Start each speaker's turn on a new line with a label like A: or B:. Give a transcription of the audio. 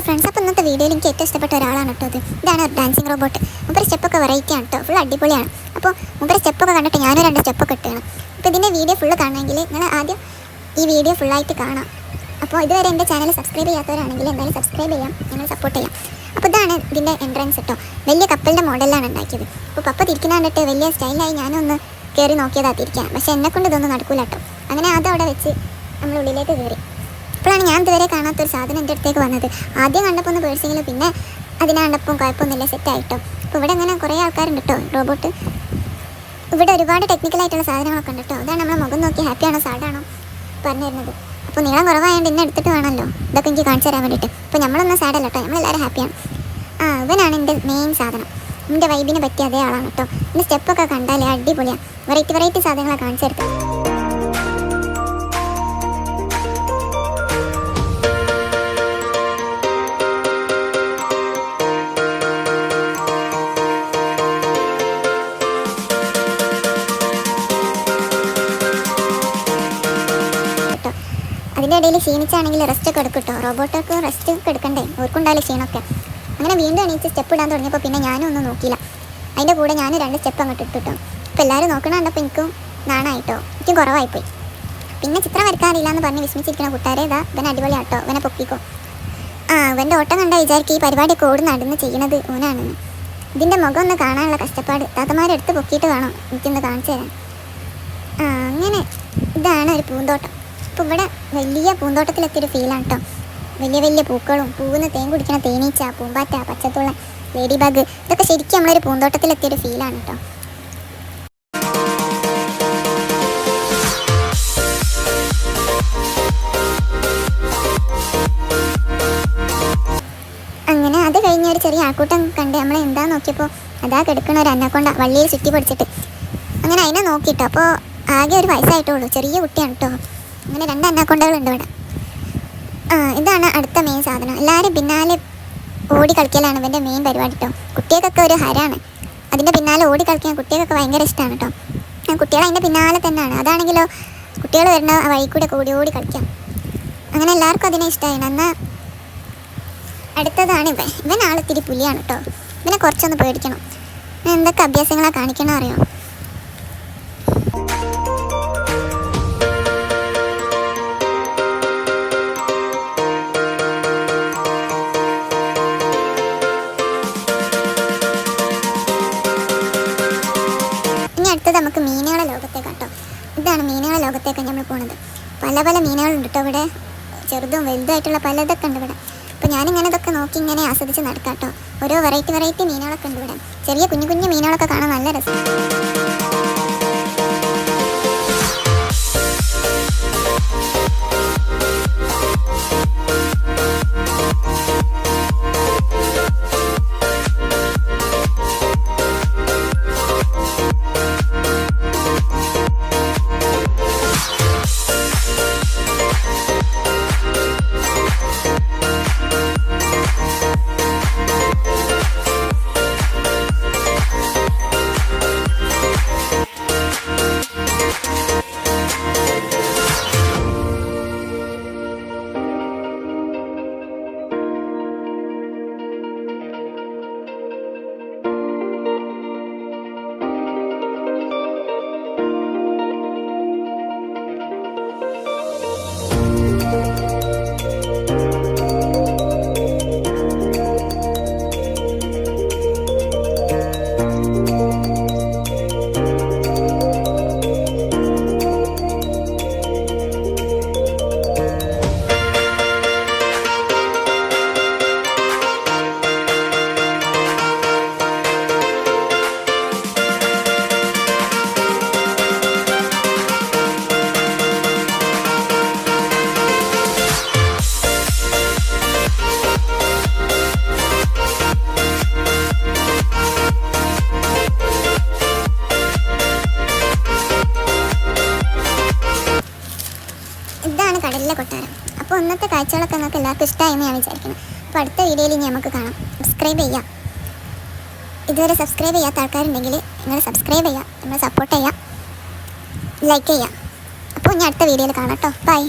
A: Friends, അപ്പോൾ ഇന്നത്തെ വീഡിയോയിൽ എനിക്ക് ഏറ്റവും ഇഷ്ടപ്പെട്ട ഒരാളാണ് കേട്ടോ ഇത്. ഇതാണ് ഡാൻസിങ് റോബോട്ട്. മുമ്പ് സ്റ്റെപ്പൊക്കെ വെറൈറ്റി ആണ് കേട്ടോ, ഫുൾ അടിപൊളിയാണ്. അപ്പോൾ മുമ്പ് സ്റ്റെപ്പൊക്കെ കണ്ടിട്ട് ഞാനും 2 സ്റ്റെപ്പൊക്കെ ഇട്ടാണ്. അപ്പോൾ ഇതിൻ്റെ വീഡിയോ ഫുള്ള് കാണണമെങ്കിൽ നിങ്ങൾ ആദ്യം ഈ വീഡിയോ ഫുള്ളായിട്ട് കാണാം. അപ്പോൾ ഇതുവരെ എൻ്റെ ചാനൽ സബ്സ്ക്രൈബ് ചെയ്യാത്തവരാണെങ്കിൽ എന്തായാലും സബ്സ്ക്രൈബ് ചെയ്യാം, ഞങ്ങൾ സപ്പോർട്ട് ചെയ്യാം. അപ്പോൾ ഇതാണ് ഇതിൻ്റെ എൻട്രൻസ് കേട്ടോ, വലിയ കപ്പലിൻ്റെ മോഡലാണ് ഉണ്ടാക്കിയത്. അപ്പോൾ പപ്പ തിരിക്കുന്ന കണ്ടിട്ട് വലിയ സ്റ്റൈലായി ഞാനൊന്ന് കയറി നോക്കിയതാണ് തിരിക്കാൻ. പക്ഷേ എന്നെക്കൊണ്ട് ഇതൊന്നും നടക്കില്ല കേട്ടോ. അങ്ങനെ അതവിടെ വെച്ച് നമ്മൾ ഉള്ളിലേക്ക് കയറി. അപ്പോഴാണ് ഞാൻ ഇതുവരെ കാണാത്തൊരു സാധനം എൻ്റെ അടുത്തേക്ക് വന്നത്. ആദ്യം കണ്ടപ്പോൾ ഒന്ന് പേടിച്ചെങ്കിലും പിന്നെ അതിനെ കണ്ടപ്പോൾ കുഴപ്പമൊന്നുമില്ല, സെറ്റായിട്ടോ. അപ്പോൾ ഇവിടെ അങ്ങനെ കുറേ ആൾക്കാരുണ്ട് കേട്ടോ റോബോട്ട്. ഇവിടെ ഒരുപാട് ടെക്നിക്കലായിട്ടുള്ള സാധനങ്ങളൊക്കെ ഉണ്ട് കേട്ടോ. അതാണ് നമ്മളെ മുഖം നോക്കി ഹാപ്പിയാണോ സാഡാണോ പറഞ്ഞു തരുന്നത്. അപ്പോൾ നീളം കുറവായതുകൊണ്ട് ഇന്നെ എടുത്തിട്ട് വേണമല്ലോ ഇതൊക്കെ എനിക്ക് കാണിച്ചു തരാൻ വേണ്ടിയിട്ട്. അപ്പോൾ നമ്മളൊന്നും സാഡല്ല കേട്ടോ, നമ്മളെല്ലാവരും ഹാപ്പിയാണ്. ഇവനാണ് എൻ്റെ മെയിൻ സാധനം. എൻ്റെ വൈബിനെ പറ്റിയ അതേ ആളാണ് കേട്ടോ. എൻ്റെ സ്റ്റെപ്പൊക്കെ കണ്ടാലേ അടിപൊളിയാണ്. വെറൈറ്റി സാധനങ്ങളാണ് കാണിച്ചു തരുന്നത്. അതിൻ്റെ ഇടയിൽ ക്ഷീണിച്ചാണെങ്കിൽ റെസ്റ്റ് ഒക്കെ എടുക്കും കേട്ടോ. റോബോട്ടൊക്കെ റെസ്റ്റ് ഒക്കെ എടുക്കണ്ടേ, ഓർക്കുണ്ടാവില്ല ക്ഷീണമൊക്കെ. അങ്ങനെ വീണ്ടും എണീച്ച് സ്റ്റെപ്പ് ഇടാൻ തുടങ്ങിയപ്പോൾ പിന്നെ ഞാനും ഒന്നും നോക്കിയില്ല. അതിൻ്റെ കൂടെ ഞാൻ 2 സ്റ്റെപ്പ് അങ്ങോട്ട് ഇട്ടു കേട്ടോ. അപ്പോൾ എല്ലാവരും നോക്കണ കണ്ടപ്പോൾ എനിക്കും നാണായിട്ടോ, എനിക്കും കുറവായിപ്പോയി. പിന്നെ ചിത്രം വരക്കാറില്ല എന്ന് പറഞ്ഞ് വിസ്മിച്ചിരിക്കുന്ന കൂട്ടുകാരെ ഇവൻ അടിപൊളിയാട്ടോ, ഇവനെ പൊക്കിക്കോ. ഇവൻ്റെ ഓട്ടം കണ്ടാൽ വിചാരിക്കും ഈ പരിപാടിയൊക്കെ ഓടി നടന്ന് ചെയ്യണത് ഓനാണെന്ന്. ഇതിൻ്റെ മുഖം ഒന്ന് കാണാനുള്ള കഷ്ടപ്പാട് താത്തമാരെടുത്ത് പൊക്കിയിട്ട് വേണം എനിക്കൊന്ന് കാണിച്ചു തരാൻ. അങ്ങനെ ഇതാണ് ഒരു പൂന്തോട്ടം. അപ്പോൾ ഇവിടെ വലിയ പൂന്തോട്ടത്തിലെത്തിയൊരു ഫീലാണ് കേട്ടോ. വലിയ പൂക്കളും പൂവിന്ന് തേൻ കുടിക്കണ തേനീച്ച, പൂമ്പാറ്റ, പച്ചത്തുള്ള, ലേഡി ബഗ്, ഇതൊക്കെ ശരിക്കും നമ്മളൊരു പൂന്തോട്ടത്തിലെത്തിയൊരു ഫീലാണ് കേട്ടോ. അങ്ങനെ അത് കഴിഞ്ഞ ഒരു ചെറിയ ആൾക്കൂട്ടം കണ്ട് നമ്മൾ എന്താ നോക്കിയപ്പോൾ അതാ കിടക്കണ ഒരു അന്നക്കൊണ്ട വള്ളിയിൽ ചുറ്റി പിടിച്ചിട്ട് അങ്ങനെ അതിനെ നോക്കിയിട്ടോ. അപ്പോൾ ആകെ ഒരു വയസ്സായിട്ടുള്ളൂ, ചെറിയ കുട്ടിയാണ് കേട്ടോ. അങ്ങനെ 2 അന്നക്കൊണ്ടകളുണ്ട് ഇവിടെ. ഇതാണ് അടുത്ത മെയിൻ സാധനം. എല്ലാവരും പിന്നാലെ ഓടി കളിക്കലാണ് ഇവൻ്റെ മെയിൻ പരിപാടി കേട്ടോ. കുട്ടികൾക്കൊക്കെ ഒരു ഹരാണ്, അതിൻ്റെ പിന്നാലെ ഓടി കളിക്കാൻ കുട്ടികൾക്കൊക്കെ ഭയങ്കര ഇഷ്ടമാണ് കേട്ടോ. കുട്ടികൾ അതിൻ്റെ പിന്നാലെ തന്നെയാണ്. അതാണെങ്കിലോ കുട്ടികൾ വരുന്ന വഴി കൂടെ ഓടി കളിക്കാം. അങ്ങനെ എല്ലാവർക്കും അതിനെ ഇഷ്ടമാണ്. എന്നാൽ അടുത്തതാണ് ഇവൻ ആളിത്തിരി പുലിയാണ് കേട്ടോ. ഇവനെ കുറച്ചൊന്ന് പേടിക്കണം. എന്തൊക്കെ അഭ്യാസങ്ങളാണ് കാണിക്കണം അറിയോ. അടുത്തത് നമുക്ക് മീനുകളെ ലോകത്തേക്കാട്ടോ. ഇതാണ് മീനുകളെ ലോകത്തേക്ക് നമ്മൾ പോകുന്നത്. പല മീനുകളുണ്ട് കേട്ടോ ഇവിടെ, ചെറുതും വലുതായിട്ടുള്ള പലതൊക്കെ ഉണ്ട് ഇവിടെ. അപ്പോൾ ഞാനിങ്ങനെ ഇതൊക്കെ നോക്കി ഇങ്ങനെ ആസ്വദിച്ച് നടക്കാം കേട്ടോ. ഓരോ വെറൈറ്റി മീനുകളൊക്കെ ഉണ്ട് ഇവിടെ. ചെറിയ കുഞ്ഞു മീനുകളൊക്കെ കാണാൻ നല്ല രസം. കടലിലെ കൊട്ടാരം. അപ്പോൾ ഇന്നത്തെ കാഴ്ചകളൊക്കെ നിങ്ങൾക്ക് എല്ലാവർക്കും ഇഷ്ടമായെന്ന് ഞാൻ വിചാരിക്കുന്നു. അപ്പോൾ അടുത്ത വീഡിയോയിൽ ഇനി നമുക്ക് കാണാം. സബ്സ്ക്രൈബ് ചെയ്യുക. ഇതുവരെ സബ്സ്ക്രൈബ് ചെയ്യാത്ത ആൾക്കാരുണ്ടെങ്കിൽ നിങ്ങൾ സബ്സ്ക്രൈബ് ചെയ്യുക, നമ്മൾ സപ്പോർട്ട് ചെയ്യുക, ലൈക്ക് ചെയ്യുക. അപ്പോൾ ഇനി അടുത്ത വീഡിയോയിൽ കാണാം കേട്ടോ. ബൈ.